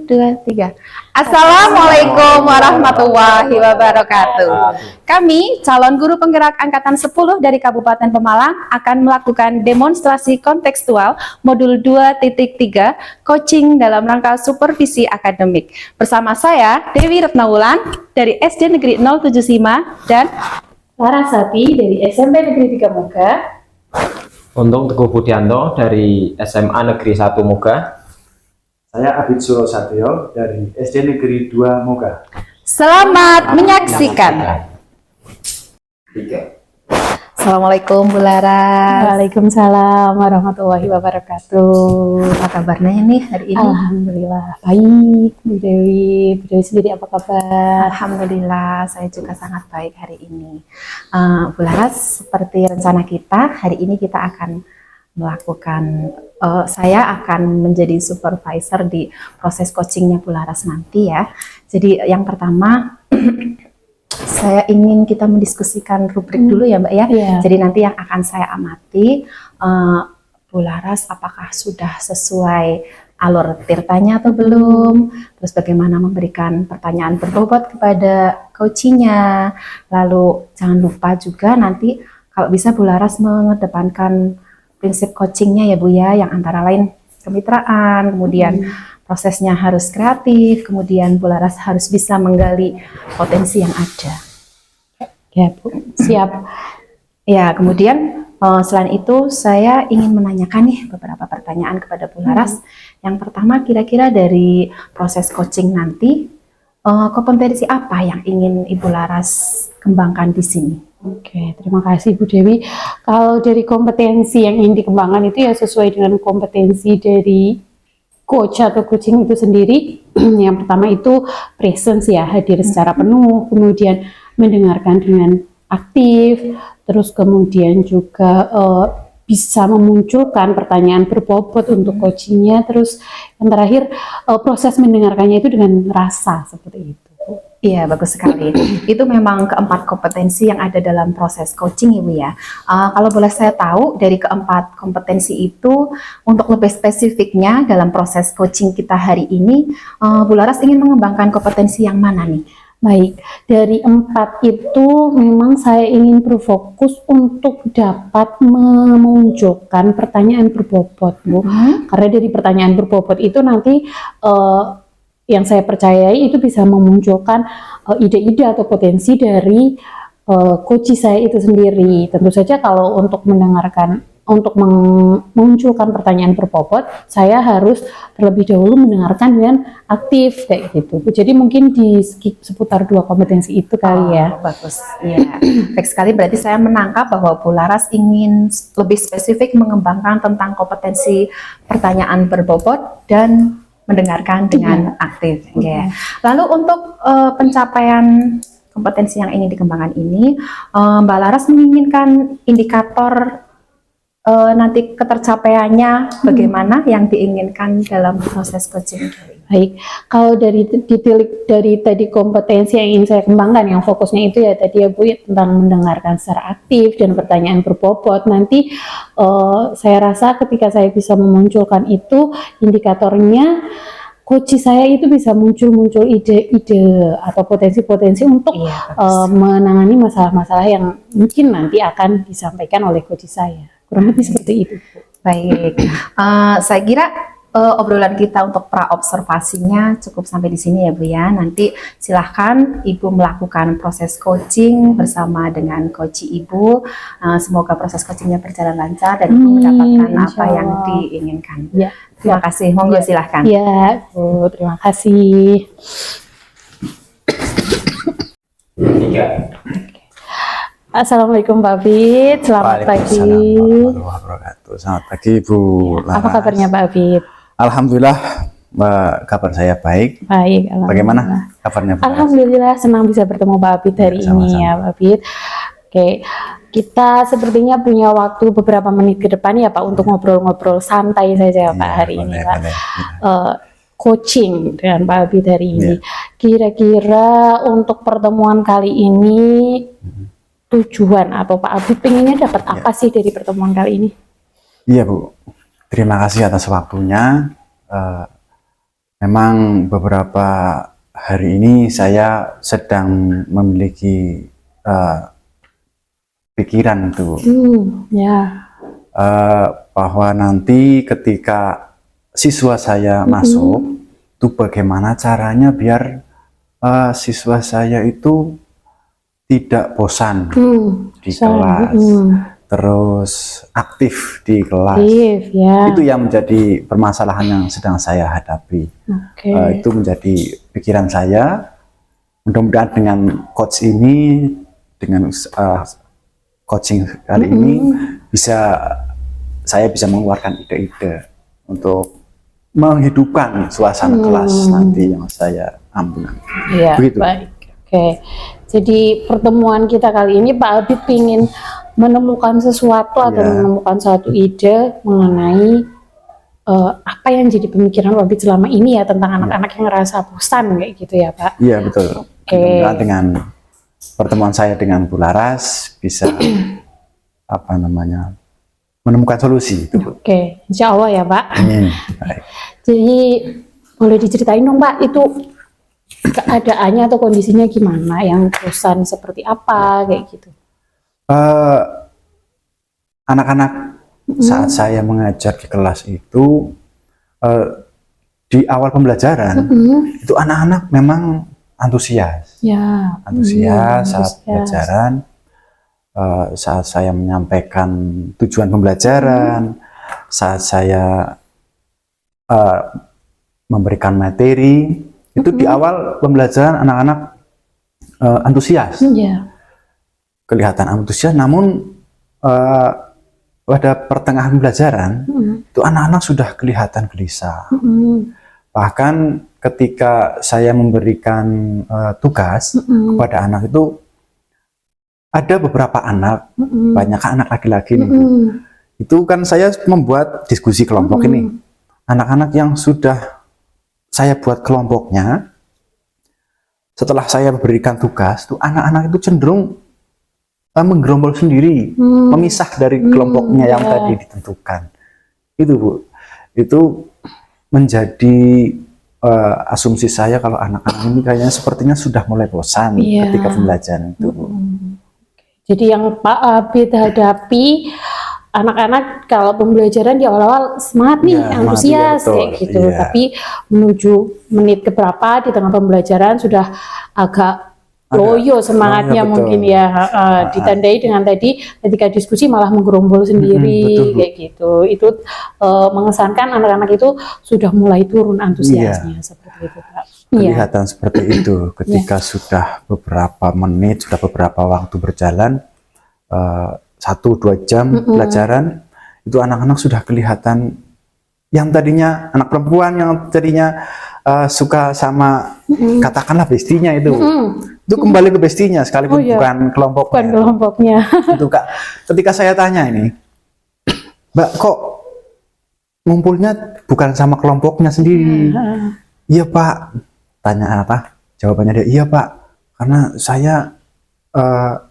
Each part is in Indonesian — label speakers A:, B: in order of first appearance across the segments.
A: 2, 3. Assalamualaikum warahmatullahi wabarakatuh. Kami, calon guru penggerak Angkatan 10 dari Kabupaten Pemalang, akan melakukan demonstrasi kontekstual modul 2.3 coaching dalam rangka supervisi akademik. Bersama saya, Dewi Retnawulan dari SD Negeri 075 dan Larasati dari SMP Negeri 3 Moga.
B: Untuk Teguh Budianto dari SMA Negeri 1 Moga.
C: Saya Abid Surosatyo dari SD Negeri 2 Moga.
A: Selamat menyaksikan. Assalamualaikum Bu Laras.
D: Waalaikumsalam warahmatullahi wabarakatuh.
A: Apa kabarnya ini hari ini?
D: Alhamdulillah baik, Bu Dewi. Bu Dewi sendiri apa kabar?
A: Alhamdulillah, saya juga sangat baik hari ini. Bu Laras, seperti rencana kita, hari ini kita akan melakukan, saya akan menjadi supervisor di proses coachingnya Bu Laras nanti ya. Jadi yang pertama, saya ingin kita mendiskusikan rubrik dulu ya Mbak ya.
D: Yeah.
A: Jadi nanti yang akan saya amati, Bu Laras apakah sudah sesuai alur tirtanya atau belum, terus bagaimana memberikan pertanyaan berbobot kepada coachingnya. Lalu jangan lupa juga nanti kalau bisa Bu Laras mengedepankan prinsip coachingnya ya Bu ya, yang antara lain kemitraan, kemudian prosesnya harus kreatif, kemudian Bu Laras harus bisa menggali potensi yang ada.
D: Ya Bu, siap.
A: Ya, kemudian selain itu saya ingin menanyakan nih beberapa pertanyaan kepada Bu Laras. Yang pertama, kira-kira dari proses coaching nanti, kompetensi apa yang ingin Ibu Laras kembangkan di sini?
D: Oke, terima kasih Bu Dewi. Kalau dari kompetensi yang ingin dikembangkan itu ya sesuai dengan kompetensi dari coach atau coaching itu sendiri. Yang pertama itu presence ya, hadir secara penuh, kemudian mendengarkan dengan aktif, terus kemudian juga bisa memunculkan pertanyaan berbobot untuk coachingnya, terus yang terakhir proses mendengarkannya itu dengan rasa seperti itu.
A: Iya, bagus sekali. Itu memang keempat kompetensi yang ada dalam proses coaching Ibu ya. Kalau boleh saya tahu dari keempat kompetensi itu, untuk lebih spesifiknya dalam proses coaching kita hari ini, Bu Laras ingin mengembangkan kompetensi yang mana nih?
D: Baik, dari empat itu memang saya ingin berfokus untuk dapat memunculkan pertanyaan berbobot, Bu. Karena dari pertanyaan berbobot itu nanti yang saya percayai itu bisa memunculkan ide-ide atau potensi dari coach saya itu sendiri. Tentu saja kalau untuk mendengarkan, untuk memunculkan pertanyaan berbobot, saya harus terlebih dahulu mendengarkan dengan aktif kayak gitu. Jadi mungkin di seputar dua kompetensi itu kali ya.
A: Bagus, ya. Baik sekali, berarti saya menangkap bahwa Bu Laras ingin lebih spesifik mengembangkan tentang kompetensi pertanyaan berbobot dan mendengarkan dengan aktif. Ya. Lalu untuk pencapaian kompetensi yang ingin dikembangkan ini, Mbak Laras menginginkan indikator nanti ketercapaiannya bagaimana yang diinginkan dalam proses coaching.
D: Baik, kalau dari tadi kompetensi yang ingin saya kembangkan, yang fokusnya itu ya tadi ya Bu ya, tentang mendengarkan secara aktif dan pertanyaan berbobot. Nanti saya rasa ketika saya bisa memunculkan itu, indikatornya coach saya itu bisa muncul ide-ide atau potensi-potensi untuk menangani masalah-masalah yang mungkin nanti akan disampaikan oleh coach saya. Kurang lebih seperti itu.
A: Baik, saya kira obrolan kita untuk pra-observasinya cukup sampai di sini ya Bu ya. Nanti silahkan Ibu melakukan proses coaching bersama dengan coach Ibu. Semoga proses coachingnya berjalan lancar dan Ibu mendapatkan apa yang diinginkan. Ya. Terima kasih, monggo silahkan.
D: Ya, Bu, terima kasih. Assalamualaikum Pak Abid, selamat pagi.
C: Warahmatullahi wabarakatuh. Selamat pagi Bu Laras.
D: Apa kabarnya Pak Abid?
C: Alhamdulillah, kabar saya baik.
D: Baik,
C: bagaimana kabarnya Bu Laras?
D: Alhamdulillah, senang bisa bertemu Pak Abid hari ini ya Pak Abid. Oke, kita sepertinya punya waktu beberapa menit ke depan ya Pak untuk ngobrol-ngobrol santai saja Pak hari ini Pak. Coaching dengan Pak Abid hari ini. Kira-kira untuk pertemuan kali ini tujuan atau Pak Abid pengennya dapat apa sih dari pertemuan kali ini?
C: Iya Bu, terima kasih atas waktunya. memang beberapa hari ini saya sedang memiliki pikiran tuh,
D: Ya.
C: bahwa nanti ketika siswa saya masuk, itu bagaimana caranya biar siswa saya itu tidak bosan di kelas, terus aktif di kelas.
D: Ya.
C: Itu yang menjadi permasalahan yang sedang saya hadapi.
D: Oke.
C: Itu menjadi pikiran saya. Mudah-mudahan dengan coach ini, dengan coaching kali ini saya bisa mengeluarkan ide-ide untuk menghidupkan suasana kelas nanti yang saya ambil.
D: Iya,
C: Begitu.
D: baik. Oke. Jadi pertemuan kita kali ini Pak Habib ingin menemukan sesuatu atau
C: Ya.
D: menemukan suatu ide mengenai apa yang jadi pemikiran Pak Habib selama ini ya tentang anak-anak yang ngerasa bosan kayak gitu ya Pak.
C: Iya, betul. Mudah-mudahan dengan pertemuan saya dengan Bu Laras bisa menemukan solusi itu, Bu.
D: Oke, insya Allah ya Pak.
C: Baik.
D: Jadi boleh diceritain dong Pak, itu keadaannya atau kondisinya gimana, yang bosan seperti apa kayak gitu.
C: Anak-anak saat saya mengajar di kelas itu, di awal pembelajaran itu anak-anak memang antusias
D: Ya.
C: saat pembelajaran, saat saya menyampaikan tujuan pembelajaran, saat saya memberikan materi, itu di awal pembelajaran anak-anak antusias,
D: Ya.
C: kelihatan antusias, namun pada pertengahan pembelajaran itu anak-anak sudah kelihatan gelisah. Bahkan ketika saya memberikan tugas kepada anak itu, ada beberapa anak, banyak anak laki-laki nih, Bu. Itu kan saya membuat diskusi kelompok ini. Anak-anak yang sudah saya buat kelompoknya, setelah saya berikan tugas, tuh anak-anak itu cenderung menggerombol sendiri, memisah dari kelompoknya yang tadi ditentukan. Itu, Bu. Itu menjadi asumsi saya kalau anak-anak ini kayaknya sepertinya sudah mulai bosan ketika pembelajaran itu, Bu.
D: Jadi yang Pak Abid hadapi, anak-anak kalau pembelajaran di awal-awal semangat nih, antusias kayak gitu. Tapi menuju menit keberapa di tengah pembelajaran sudah agak loyo semangatnya, mungkin ya, ditandai dengan tadi ketika diskusi malah menggerombol sendiri kayak gitu. Itu mengesankan anak-anak itu sudah mulai turun antusiasnya seperti itu, Pak.
C: Kelihatan seperti itu ketika sudah beberapa menit, sudah beberapa waktu berjalan, 1-2 jam pelajaran, itu anak-anak sudah kelihatan, yang tadinya anak perempuan yang tadinya suka sama katakanlah bestinya itu kembali ke bestinya sekalipun bukan kelompoknya.
D: Bukan kelompoknya.
C: Itu Kak, ketika saya tanya ini, Mbak, kok ngumpulnya bukan sama kelompoknya sendiri? Iya Pak. Tanya apa? Jawabannya dia, iya Pak, karena saya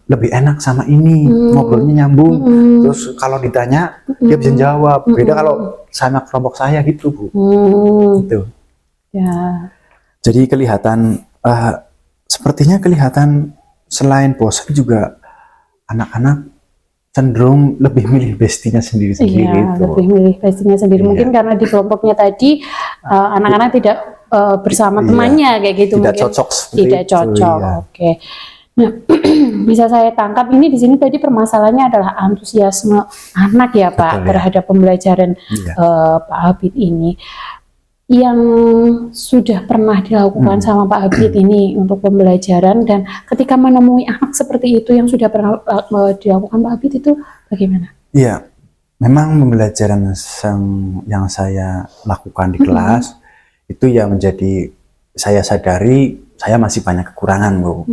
C: lebih enak sama ini, ngobrolnya nyambung. Terus kalau ditanya dia bisa jawab. Beda kalau sama kelompok saya gitu, Bu. Gitu.
D: Ya.
C: Jadi kelihatan, sepertinya kelihatan selain bosan juga anak-anak cenderung lebih milih bestinya sendiri-sendiri.
D: Iya, lebih milih bestinya sendiri. Mungkin karena di kelompoknya tadi anak-anak tidak bersama temannya kayak gitu.
C: Tidak
D: mungkin
C: cocok seperti
D: tidak
C: itu,
D: cocok.
C: iya.
D: Oke. Nah, bisa saya tangkap ini di sini tadi permasalahannya adalah antusiasme anak ya Pak.
C: Betul, ya.
D: Terhadap pembelajaran Pak Habib ini. Yang sudah pernah dilakukan sama Pak Habib ini untuk pembelajaran, dan ketika menemui anak seperti itu yang sudah pernah dilakukan Pak Habib itu bagaimana?
C: Iya, memang pembelajaran yang saya lakukan di kelas itu ya menjadi, saya sadari saya masih banyak kekurangan, Bu.